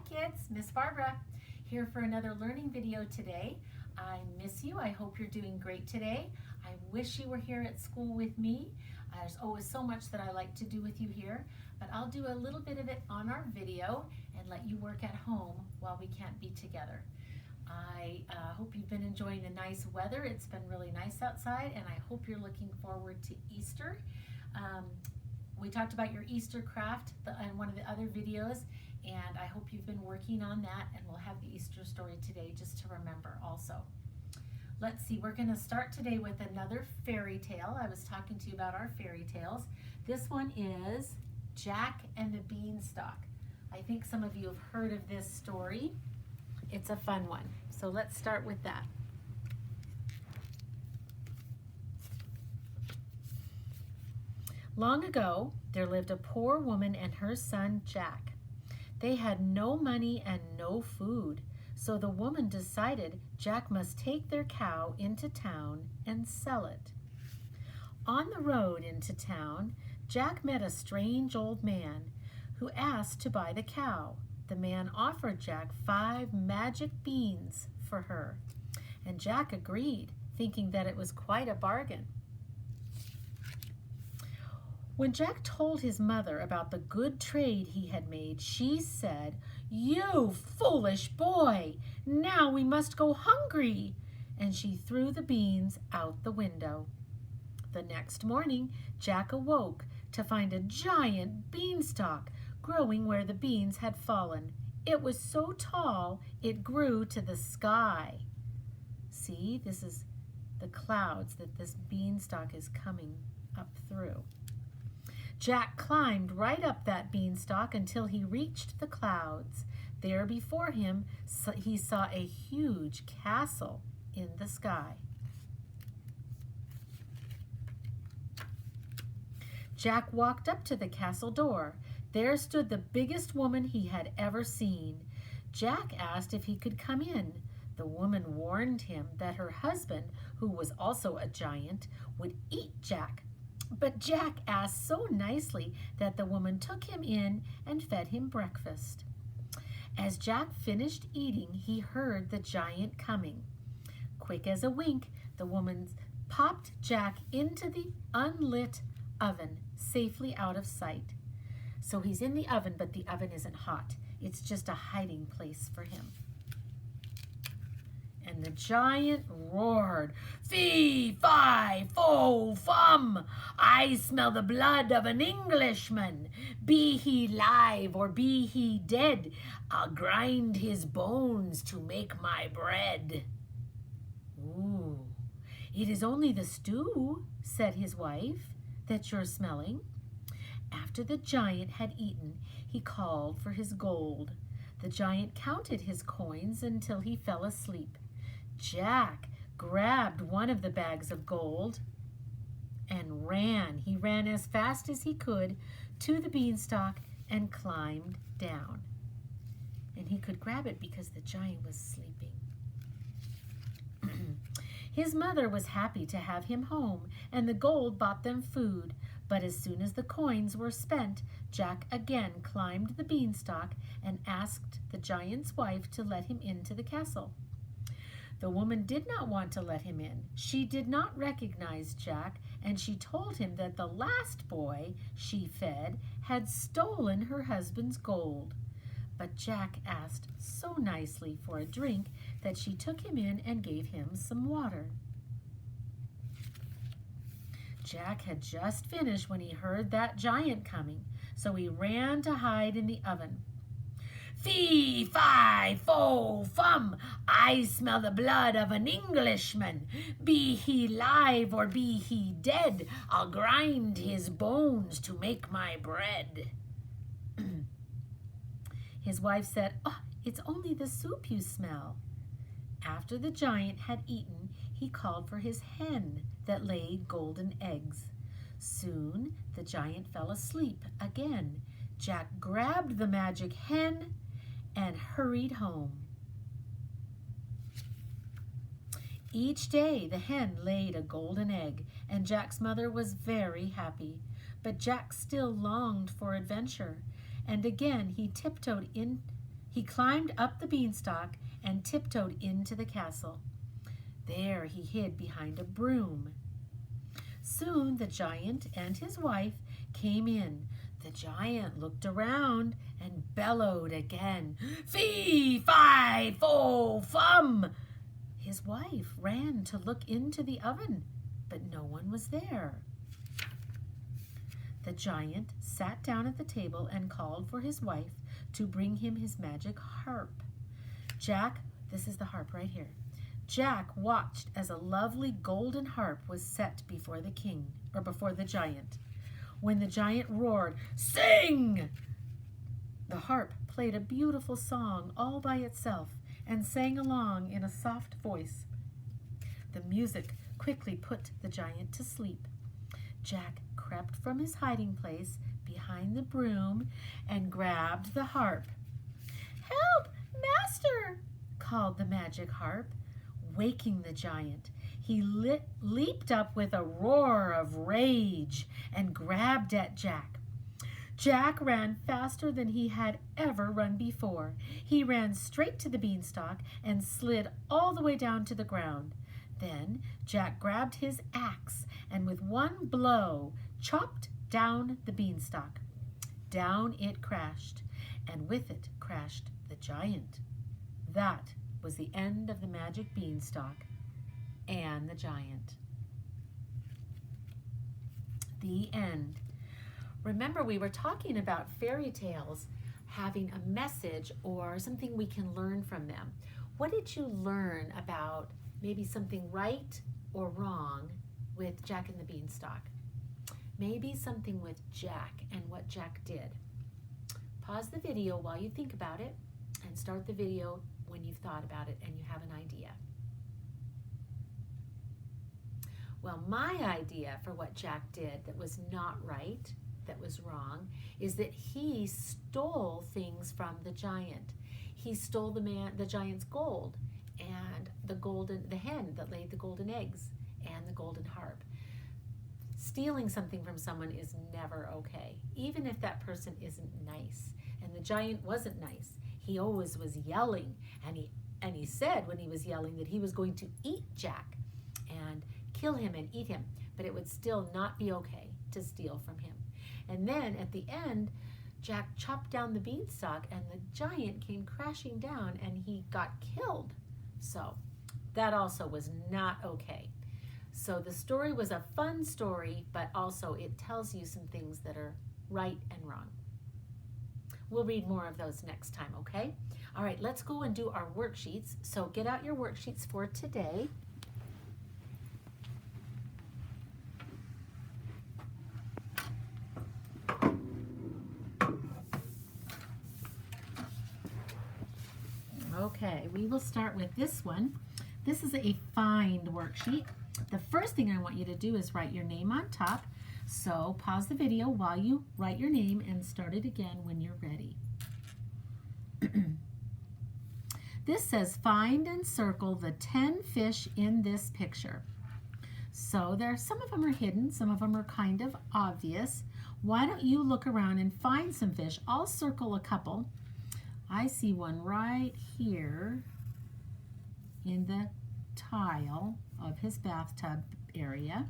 kids, Miss Barbara here for another learning video today. I miss you. I hope you're doing great today. I wish you were here at school with me. There's always so much that I like to do with you here, but I'll do a little bit of it on our video and let you work at home while we can't be together. I hope you've been enjoying the nice weather. It's been really nice outside, and I hope you're looking forward to Easter. We talked about your Easter craft in one of the other videos, and I hope you've been working on that, and we'll have the Easter story today just to remember also. Let's see, we're going to start today with another fairy tale. I was talking to you about our fairy tales. This one is Jack and the Beanstalk. I think some of you have heard of this story. It's a fun one. So let's start with that. Long ago, there lived a poor woman and her son, Jack. They had no money and no food, so the woman decided Jack must take their cow into town and sell it. On the road into town, Jack met a strange old man who asked to buy the cow. The man offered Jack 5 magic beans for her, and Jack agreed, thinking that it was quite a bargain. When Jack told his mother about the good trade he had made, she said, "You foolish boy! Now we must go hungry!" And she threw the beans out the window. The next morning, Jack awoke to find a giant beanstalk growing where the beans had fallen. It was so tall, it grew to the sky. See, this is the clouds that this beanstalk is coming up through. Jack climbed right up that beanstalk until he reached the clouds. There before him, he saw a huge castle in the sky. Jack walked up to the castle door. There stood the biggest woman he had ever seen. Jack asked if he could come in. The woman warned him that her husband, who was also a giant, would eat Jack. But Jack asked so nicely that the woman took him in and fed him breakfast. As Jack finished eating, he heard the giant coming. Quick as a wink, the woman popped Jack into the unlit oven, safely out of sight. So he's in the oven, but the oven isn't hot. It's just a hiding place for him. And the giant roared, "Fee, fi, fo, fum! I smell the blood of an Englishman. Be he live or be he dead, I'll grind his bones to make my bread." "Ooh, it is only the stew," said his wife, "that you're smelling." After the giant had eaten, he called for his gold. The giant counted his coins until he fell asleep. Jack grabbed one of the bags of gold and ran. He ran as fast as he could to the beanstalk and climbed down. And he could grab it because the giant was sleeping. His mother was happy to have him home, and the gold bought them food. But as soon as the coins were spent, Jack again climbed the beanstalk and asked the giant's wife to let him into the castle. The woman did not want to let him in. She did not recognize Jack, and she told him that the last boy she fed had stolen her husband's gold. But Jack asked so nicely for a drink that she took him in and gave him some water. Jack had just finished when he heard that giant coming, so he ran to hide in the oven. "Fee, fi, fo, fum! I smell the blood of an Englishman. Be he live or be he dead, I'll grind his bones to make my bread." His wife said, "Oh, it's only the soup you smell." After the giant had eaten, he called for his hen that laid golden eggs. Soon the giant fell asleep again. Jack grabbed the magic hen and hurried home. Each day the hen laid a golden egg, and Jack's mother was very happy. But Jack still longed for adventure, and again he tiptoed in He climbed up the beanstalk and tiptoed into the castle. There he hid behind a broom. Soon the giant and his wife came in. The giant looked around and bellowed again, "Fee, fi, fo, fum!" His wife ran to look into the oven, but no one was there. The giant sat down at the table and called for his wife to bring him his magic harp. Jack, this is the harp right here. Jack watched as a lovely golden harp was set before the king, or before the giant. When the giant roared, "Sing!" the harp played a beautiful song all by itself and sang along in a soft voice. The music quickly put the giant to sleep. Jack crept from his hiding place behind the broom and grabbed the harp. "Help, master!" called the magic harp, waking the giant. He leaped up with a roar of rage and grabbed at Jack. Jack ran faster than he had ever run before. He ran straight to the beanstalk and slid all the way down to the ground. Then Jack grabbed his axe and with one blow chopped down the beanstalk. Down it crashed, and with it crashed the giant. That was the end of the magic beanstalk and the giant. The end. Remember, we were talking about fairy tales having a message or something we can learn from them. What did you learn about maybe something right or wrong with Jack and the Beanstalk? Maybe something with Jack and what Jack did. Pause the video while you think about it and start the video when you've thought about it and you have an idea. Well, my idea for what Jack did that was not right, that was wrong, is that he stole things from the giant. He stole the giant's gold and the hen that laid the golden eggs and the golden harp. Stealing something from someone is never okay, even if that person isn't nice. And the giant wasn't nice. He always was yelling, and he said when he was yelling that he was going to eat Jack and kill him and eat him, but it would still not be okay to steal from him. And then at the end, Jack chopped down the beanstalk and the giant came crashing down and he got killed. So that also was not okay. So the story was a fun story, but also it tells you some things that are right and wrong. We'll read more of those next time, okay? All right, let's go and do our worksheets. So get out your worksheets for today. Okay, we will start with this one. This is a find worksheet. The first thing I want you to do is write your name on top. So pause the video while you write your name and start it again when you're ready. This says find and circle the 10 fish in this picture. So some of them are hidden, some of them are kind of obvious. Why don't you look around and find some fish? I'll circle a couple. I see one right here in the tile of his bathtub area.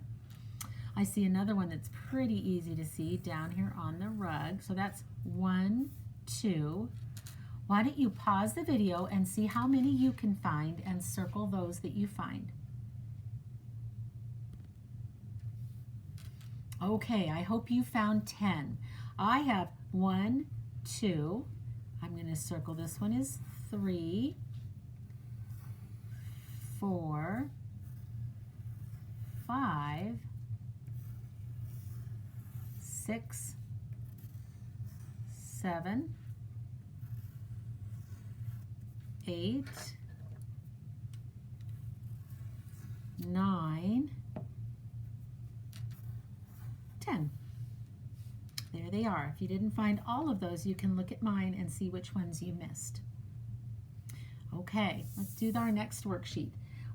I see another one that's pretty easy to see down here on the rug. So that's 1, 2. Why don't you pause the video and see how many you can find and circle those that you find. Okay, I hope you found 10. I have 1, 2. I'm going to circle this one is 3, 4, 5, 6, 7, 8, 9, 10. There they are. If you didn't find all of those, you can look at mine and see which ones you missed. Okay, let's do our next worksheet.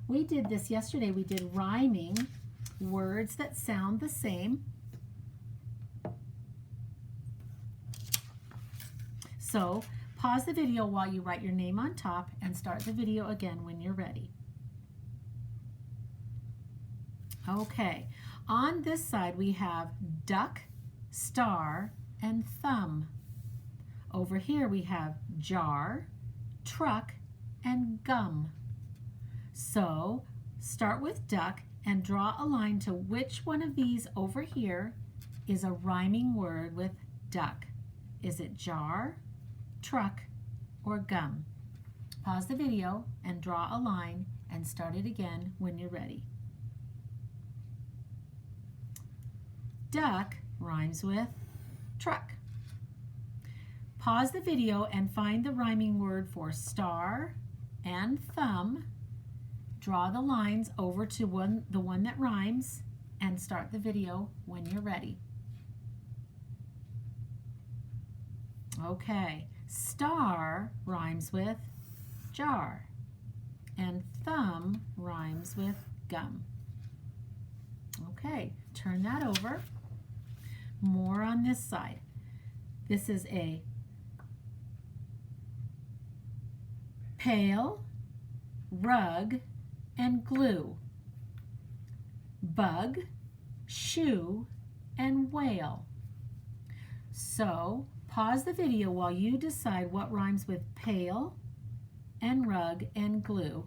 We did this yesterday. We did rhyming words that sound the same. So Pause the video while you write your name on top and start the video again when you're ready. Okay, on this side we have duck, star, and thumb. Over here we have jar, truck, and gum. So start with duck and draw a line to which one of these over here is a rhyming word with duck. Is it jar, truck, or gum? Pause the video and draw a line and start it again when you're ready. Duck rhymes with truck. Pause the video and find the rhyming word for star and thumb. Draw the lines over to the one that rhymes and start the video when you're ready. Okay, star rhymes with jar and thumb rhymes with gum. Okay, turn that over. More on this side. This is a pail, rug, and glue. Bug, shoe, and whale. So pause the video while you decide what rhymes with pail and rug and glue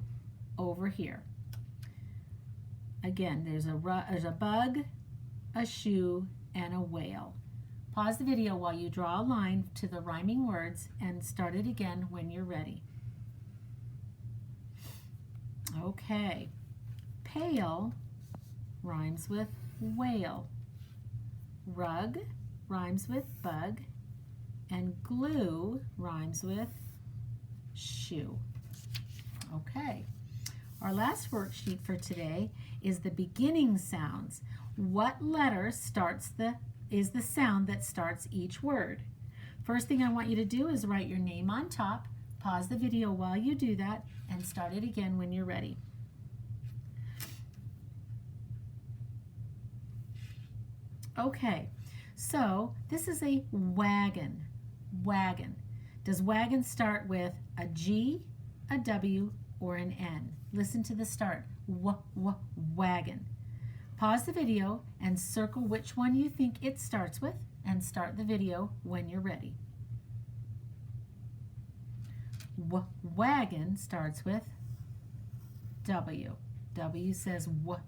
over here. Again, there's a bug, a shoe, and a whale. Pause the video while you draw a line to the rhyming words and start it again when you're ready. Okay, pail rhymes with whale, rug rhymes with bug, and glue rhymes with shoe. Okay, our last worksheet for today is the beginning sounds. What letter is the sound that starts each word? First thing I want you to do is write your name on top. Pause the video while you do that and start it again when you're ready. Okay, so this is a wagon. Wagon. Does wagon start with a G, a W, or an N? Listen to the start. Wagon. Pause the video and circle which one you think it starts with and start the video when you're ready. Wagon starts with W. W says w.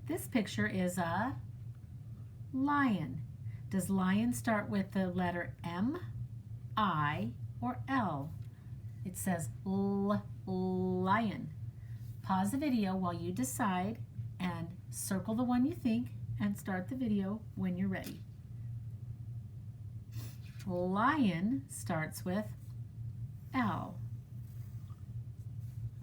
This picture is a lion. Does lion start with the letter M, I, or L? It says lion. Pause the video while you decide and circle the one you think and start the video when you're ready. Lion starts with L.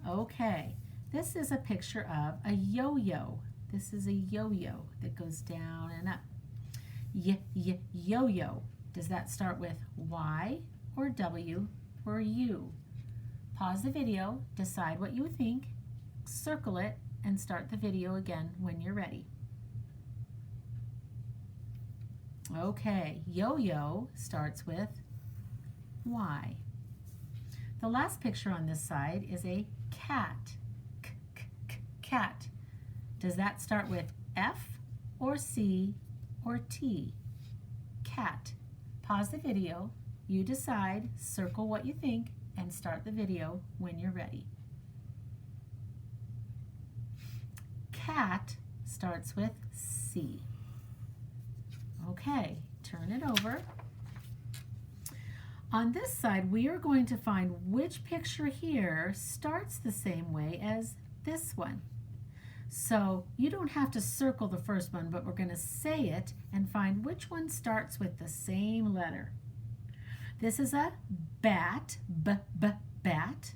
Okay, this is a picture of a yo-yo. This is a yo-yo that goes down and up. Yo-yo. Does that start with Y or W or U? Pause the video, decide what you think, circle it, and start the video again when you're ready. Okay, yo-yo starts with Y. The last picture on this side is a cat. Cat. Does that start with F or C or T? Cat. Pause the video, you decide, circle what you think, and start the video when you're ready. Cat starts with C. Okay, turn it over. On this side, we are going to find which picture here starts the same way as this one. So you don't have to circle the first one, but we're going to say it and find which one starts with the same letter. This is a bat, bat.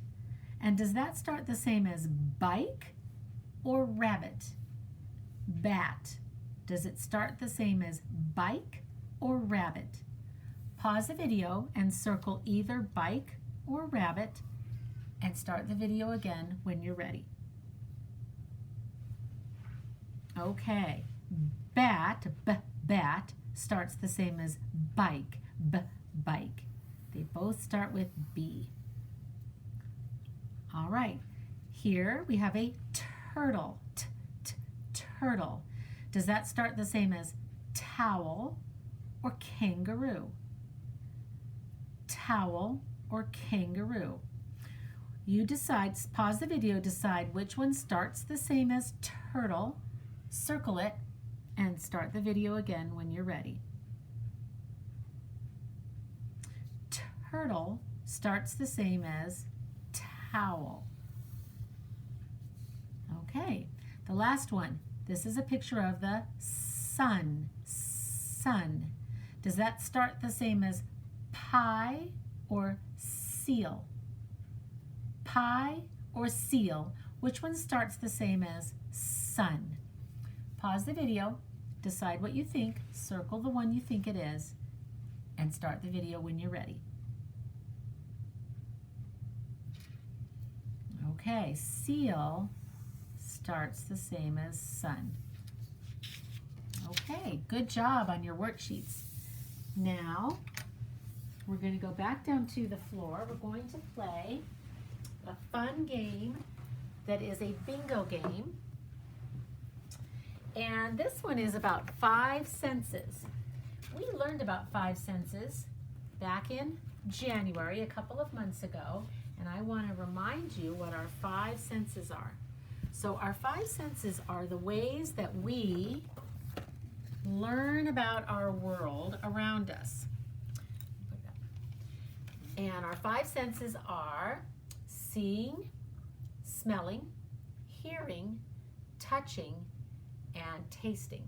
And does that start the same as bike or rabbit? Bat. Does it start the same as bike or rabbit? Pause the video and circle either bike or rabbit and start the video again when you're ready. Okay, bat, bat starts the same as bike, bike. They both start with B. All right, here we have a turtle. Turtle. Does that start the same as towel or kangaroo? Towel or kangaroo? You decide, pause the video, decide which one starts the same as turtle, circle it, and start the video again when you're ready. Turtle starts the same as towel. Okay, the last one. This is a picture of the sun. Sun. Does that start the same as pie or seal? Pie or seal? Which one starts the same as sun? Pause the video, decide what you think, circle the one you think it is, and start the video when you're ready. Okay, seal starts the same as sun. Okay, good job on your worksheets. Now, we're going to go back down to the floor. We're going to play a fun game that is a bingo game. And this one is about 5 senses. We learned about 5 senses back in January, a couple of months ago, and I want to remind you what our 5 senses are. So our 5 senses are the ways that we learn about our world around us. And our 5 senses are seeing, smelling, hearing, touching, and tasting.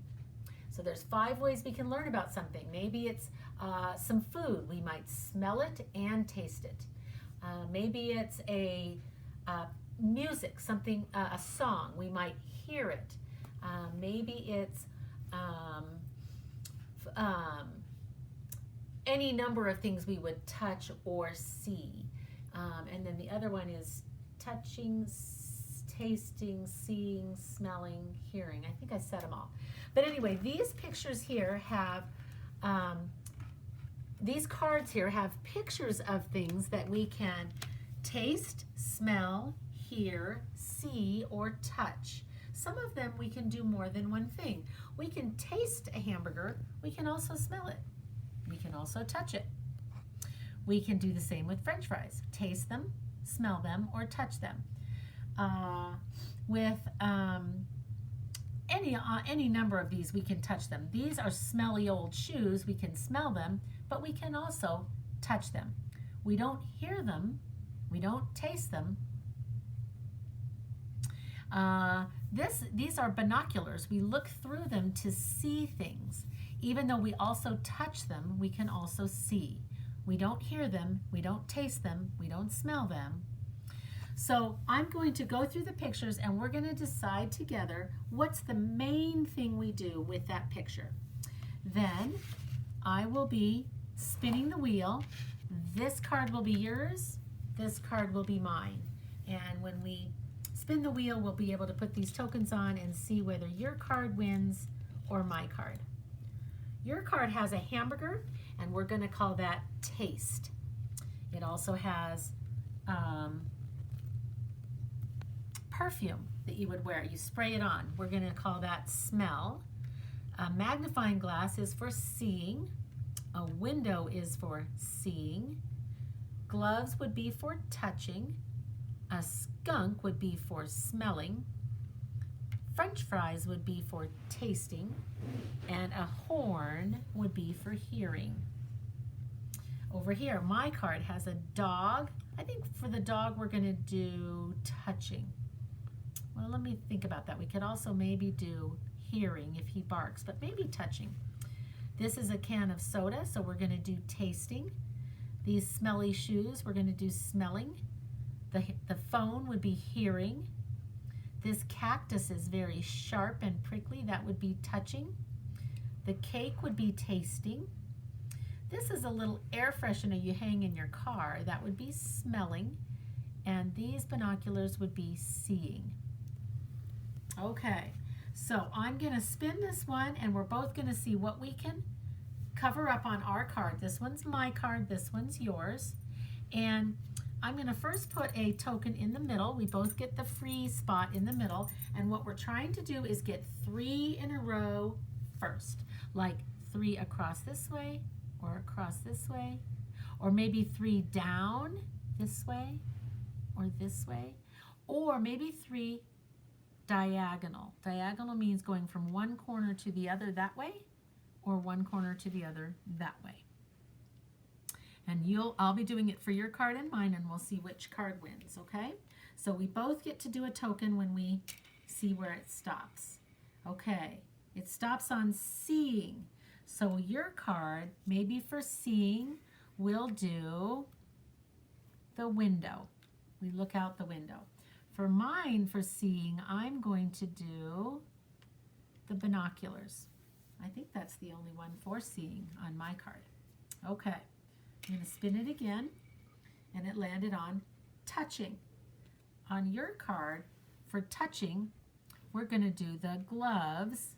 So there's 5 ways we can learn about something. Maybe it's some food. We might smell it and taste it. Maybe it's a music, something, a song. We might hear it. Maybe it's any number of things we would touch or see. And then the other one is touching, tasting, seeing, smelling, hearing. I think I said them all. But anyway, these pictures here have, these cards here have pictures of things that we can taste, smell, hear, see, or touch. Some of them we can do more than one thing. We can taste a hamburger. We can also smell it. We can also touch it. We can do the same with French fries. Taste them, smell them, or touch them. With any number of these, we can touch them. These are smelly old shoes. We can smell them, but we can also touch them. We don't hear them. We don't taste them. These are binoculars. We look through them to see things. Even though we also touch them, we can also see. We don't hear them. We don't taste them. We don't smell them. So I'm going to go through the pictures and we're going to decide together what's the main thing we do with that picture. Then I will be spinning the wheel. This card will be yours. This card will be mine. And when we spin the wheel, we'll be able to put these tokens on and see whether your card wins or my card. Your card has a hamburger, and we're going to call that taste. It also has perfume that you would wear. You spray it on. We're going to call that smell. A magnifying glass is for seeing. A window is for seeing. Gloves would be for touching. A skunk would be for smelling. French fries would be for tasting. And a horn would be for hearing. Over here, my card has a dog. I think for the dog, we're going to do touching. Well, let me think about that. We could also maybe do hearing if he barks, but maybe touching. This is a can of soda, so we're going to do tasting. These smelly shoes, we're going to do smelling. The phone would be hearing. This cactus is very sharp and prickly. That would be touching. The cake would be tasting. This is a little air freshener you hang in your car. That would be smelling. And these binoculars would be seeing. Okay, so I'm going to spin this one and we're both going to see what we can cover up on our card. This one's my card, this one's yours. And I'm going to first put a token in the middle. We both get the free spot in the middle. And what we're trying to do is get 3 in a row first. Like 3 across this way, or across this way, or maybe 3 down this way, or this way, or maybe 3 diagonal. Diagonal means going from one corner to the other that way, or one corner to the other that way. And I'll be doing it for your card and mine, and we'll see which card wins, okay? So we both get to do a token when we see where it stops. Okay, it stops on seeing. So your card, maybe for seeing, we'll do the window. We look out the window. For mine, for seeing, I'm going to do the binoculars. I think that's the only one for seeing on my card. Okay, I'm going to spin it again, and it landed on touching. On your card, for touching, we're going to do the gloves,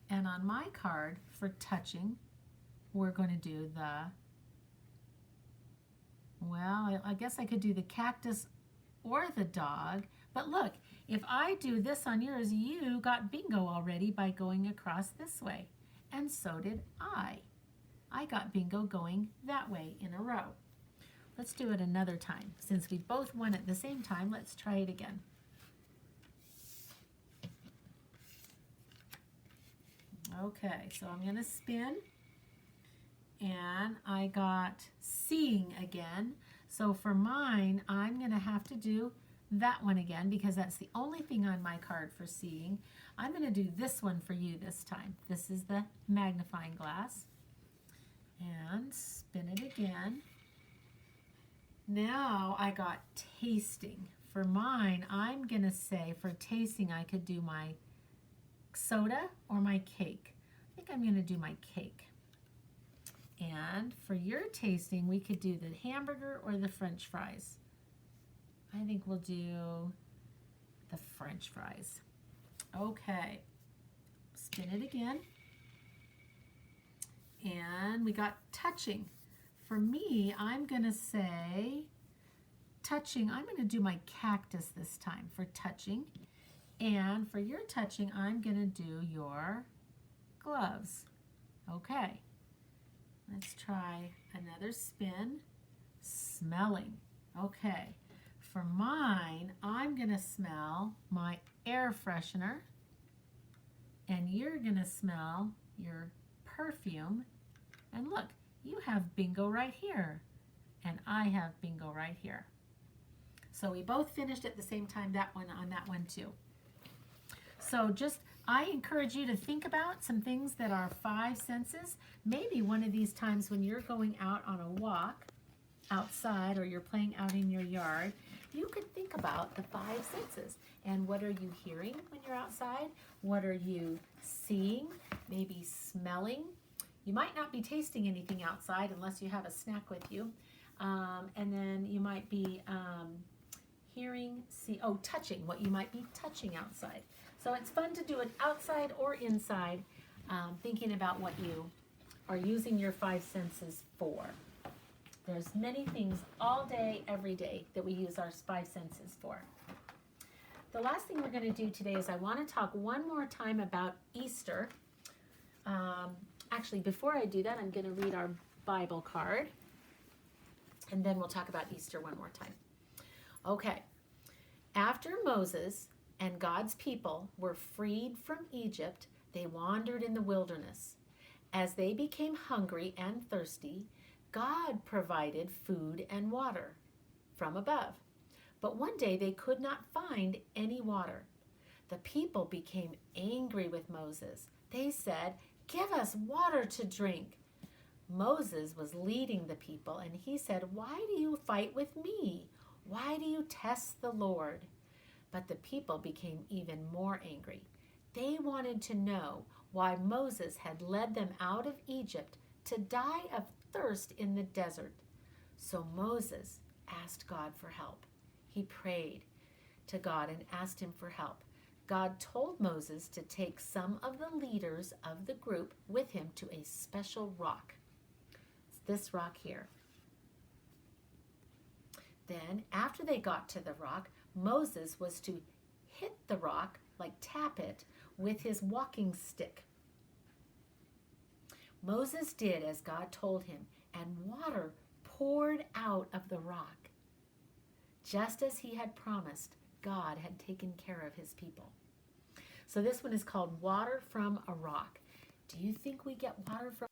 and on my card, for touching, we're going to do the, well, I guess I could do the cactus or the dog, but look, if I do this on yours, you got bingo already by going across this way, and so did I. I got bingo going that way in a row. Let's do it another time. Since we both won at the same time, let's try it again. Okay, so I'm going to spin, and I got seeing again. So for mine, I'm going to have to do that one again because that's the only thing on my card for seeing. I'm going to do this one for you this time. This is the magnifying glass. And spin it again. Now I got tasting. For mine, I'm going to say for tasting, I could do my soda or my cake. I think I'm going to do my cake. And for your tasting, we could do the hamburger or the French fries. I think we'll do the French fries. Okay, spin it again. And we got touching. For me, I'm going to say touching. I'm going to do my cactus this time for touching. And for your touching, I'm going to do your gloves. Okay. Let's try another spin. Smelling. Okay. For mine, I'm going to smell my air freshener. And you're going to smell your perfume. And look, you have bingo right here. And I have bingo right here. So we both finished at the same time on that one too. So I encourage you to think about some things that are 5 senses. Maybe one of these times when you're going out on a walk outside or you're playing out in your yard, you could think about the 5 senses. And what are you hearing when you're outside? What are you seeing? Maybe smelling. You might not be tasting anything outside unless you have a snack with you. And then you might be hearing, touching, what you might be touching outside. So it's fun to do it outside or inside, thinking about what you are using your 5 senses for. There's many things all day, every day that we use our 5 senses for. The last thing we're going to do today is I want to talk one more time about Easter. Actually, before I do that, I'm going to read our Bible card, and then we'll talk about Easter one more time. Okay. After Moses and God's people were freed from Egypt, they wandered in the wilderness. As they became hungry and thirsty, God provided food and water from above. But one day they could not find any water. The people became angry with Moses. They said, "Give us water to drink." Moses was leading the people, and he said, "Why do you fight with me? Why do you test the Lord?" But the people became even more angry. They wanted to know why Moses had led them out of Egypt to die of thirst in the desert. So Moses asked God for help. He prayed to God and asked him for help. God told Moses to take some of the leaders of the group with him to a special rock. It's this rock here. Then, after they got to the rock, Moses was to hit the rock, like tap it, with his walking stick. Moses did as God told him, and water poured out of the rock. Just as he had promised, God had taken care of his people. So this one is called Water from a Rock. Do you think we get water from